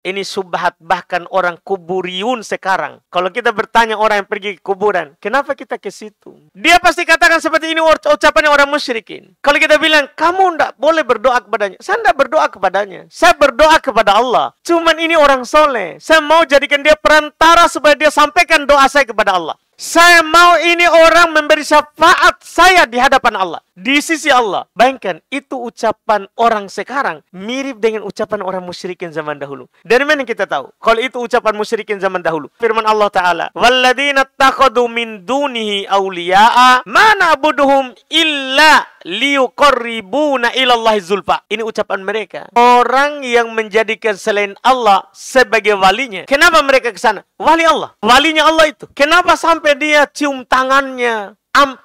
Ini subhat bahkan orang kuburiyun sekarang. Kalau kita bertanya orang yang pergi ke kuburan, kenapa kita ke situ? Dia pasti katakan seperti ini ucapannya orang musyrikin. Kalau kita bilang, kamu tidak boleh berdoa kepadanya. Saya tidak berdoa kepadanya. Saya berdoa kepada Allah. Cuman ini orang soleh. Saya mau jadikan dia perantara supaya dia sampaikan doa saya kepada Allah. Saya mau ini orang memberi syafaat saya di hadapan Allah. Di sisi Allah. Bayangkan, itu ucapan orang sekarang mirip dengan ucapan orang musyrikin zaman dahulu. Dari mana kita tahu? Kalau itu ucapan musyrikin zaman dahulu. Firman Allah Ta'ala, "Walladzina takhadu min dunihi awliya'a ma na'buduhum illa liyuqarribuna ilallahi zulfa." Ini ucapan mereka. Orang yang menjadikan selain Allah sebagai walinya. Kenapa mereka ke sana? Wali Allah. Walinya Allah itu. Kenapa sampai dia cium tangannya?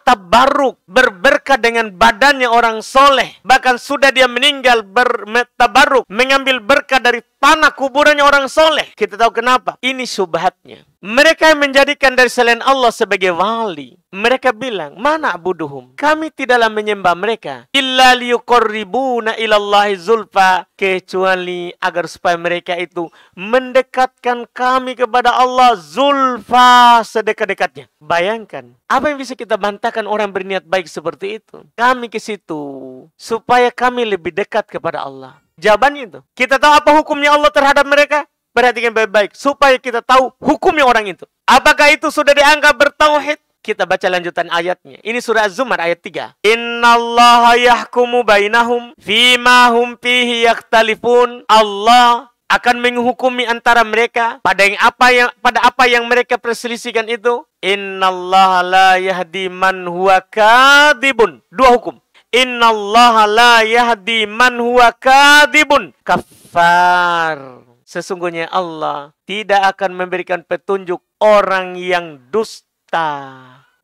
Tabarruk, berberkah dengan badannya orang soleh. Bahkan sudah dia meninggal bertabarruk, mengambil berkah dari tanah kuburannya orang soleh. Kita tahu kenapa? Ini subhatnya. Mereka yang menjadikan dari selain Allah sebagai wali. Mereka bilang, mana abuduhum? Kami tidaklah menyembah mereka. Illa liyuqarribuna ilallahi zulfa. Kecuali agar supaya mereka itu mendekatkan kami kepada Allah zulfa sedekat-dekatnya. Bayangkan, apa yang bisa kita bantahkan orang berniat baik seperti itu? Kami ke situ supaya kami lebih dekat kepada Allah. Jawabannya itu. Kita tahu apa hukumnya Allah terhadap mereka? Perhatikan baik-baik supaya kita tahu hukumnya orang itu. Apakah itu sudah dianggap bertauhid? Kita baca lanjutan ayatnya. Ini surah Az-Zumar ayat 3. Innallaha yahkumu bainahum fima hum fihi yakhtalifun. Allah akan menghukumi antara mereka pada apa yang mereka perselisihkan itu. Innallaha la yahdi man huwa kadibun. Dua hukum. Innallaha la yahdi man huwa kadibun kafar. Sesungguhnya Allah tidak akan memberikan petunjuk orang yang dusta.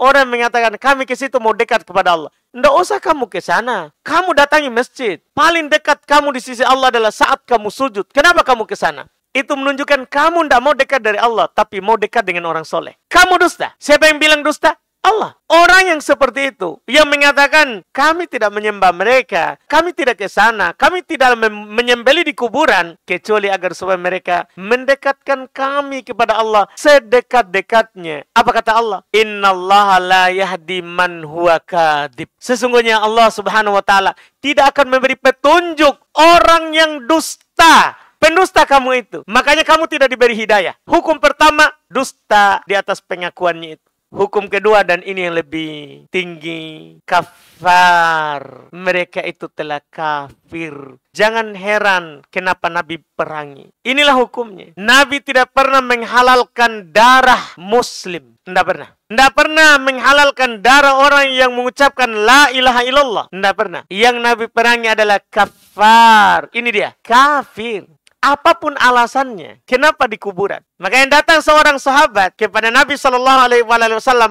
Orang mengatakan, kami ke situ mau dekat kepada Allah. Tidak usah kamu ke sana. Kamu datangi masjid. Paling dekat kamu di sisi Allah adalah saat kamu sujud. Kenapa kamu ke sana? Itu menunjukkan kamu tidak mau dekat dari Allah, tapi mau dekat dengan orang soleh. Kamu dusta. Siapa yang bilang dusta? Allah. Orang yang seperti itu, yang mengatakan, kami tidak menyembah mereka, kami tidak ke sana, kami tidak menyembelih di kuburan, kecuali agar supaya mereka mendekatkan kami kepada Allah sedekat-dekatnya. Apa kata Allah? Innallaha la yahdi man huwa kadib. Sesungguhnya Allah Subhanahu wa Ta'ala tidak akan memberi petunjuk orang yang dusta. Pendusta kamu itu. Makanya kamu tidak diberi hidayah. Hukum pertama, dusta di atas pengakuannya itu. Hukum kedua, dan ini yang lebih tinggi, kafar. Mereka itu telah kafir. Jangan heran kenapa Nabi perangi. Inilah hukumnya. Nabi tidak pernah menghalalkan darah muslim. Tidak pernah. Tidak pernah menghalalkan darah orang yang mengucapkan la ilaha illallah. Tidak pernah. Yang Nabi perangi adalah kafar. Ini dia, kafir. Apapun alasannya, kenapa di kuburan? Maka yang datang seorang sahabat kepada Nabi SAW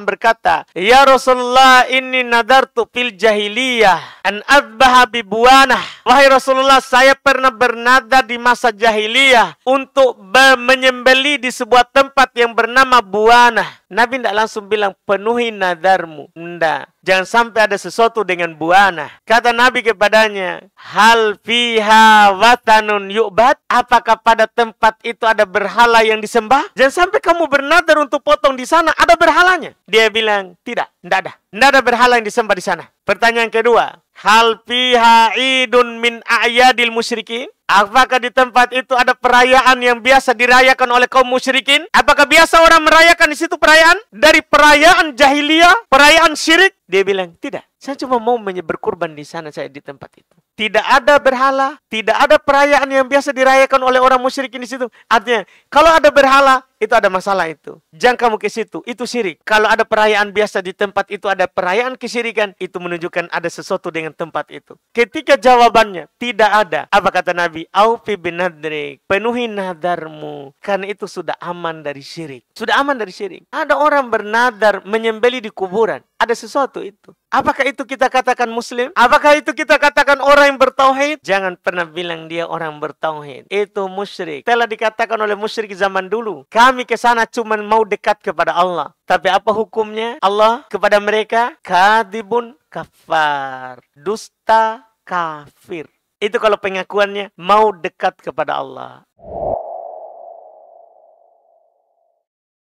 berkata, Ya Rasulullah, inni nadartu fil jahiliyah an adbaha bibuanah. Wahai Rasulullah, saya pernah bernadar di masa jahiliyah untuk menyembelih di sebuah tempat yang bernama buanah. Nabi tidak langsung bilang, penuhi nadarmu. Tidak. Jangan sampai ada sesuatu dengan buanah. Kata Nabi kepadanya, hal fiha watanun yu'bad? Apakah pada tempat itu ada berhala yang disembah? Jangan sampai kamu bernadar untuk potong di sana, ada berhalanya. Dia bilang, tidak ada. Tidak ada berhala yang disembah di sana. Pertanyaan kedua, hal fiha idun min a'yadil musyrikin? Apakah di tempat itu ada perayaan yang biasa dirayakan oleh kaum musyrikin? Apakah biasa orang merayakan di situ perayaan? Dari perayaan jahiliyah, perayaan syirik? Dia bilang, tidak. Saya cuma mau berkurban di sana, saya di tempat itu. Tidak ada berhala, tidak ada perayaan yang biasa dirayakan oleh orang musyrikin di situ. Artinya, kalau ada berhala, itu ada masalah itu. Jangan kamu ke situ, itu syirik. Kalau ada perayaan biasa di tempat itu, ada perayaan kesyirikan, itu menunjukkan ada sesuatu dengan tempat itu. Ketika jawabannya tidak ada, apa kata Nabi? Aufi binadrik, penuhi nadarmu, karena itu sudah aman dari syirik. Sudah aman dari syirik. Ada orang bernadar menyembelih di kuburan, ada sesuatu itu. Apakah itu kita katakan muslim? Apakah itu kita katakan orang yang bertauhid? Jangan pernah bilang dia orang bertauhid. Itu musyrik. Telah dikatakan oleh musyrik zaman dulu. Kami ke sana cuma mau dekat kepada Allah. Tapi apa hukumnya Allah kepada mereka? Kadibun kafar. Dusta kafir. Itu kalau pengakuannya mau dekat kepada Allah.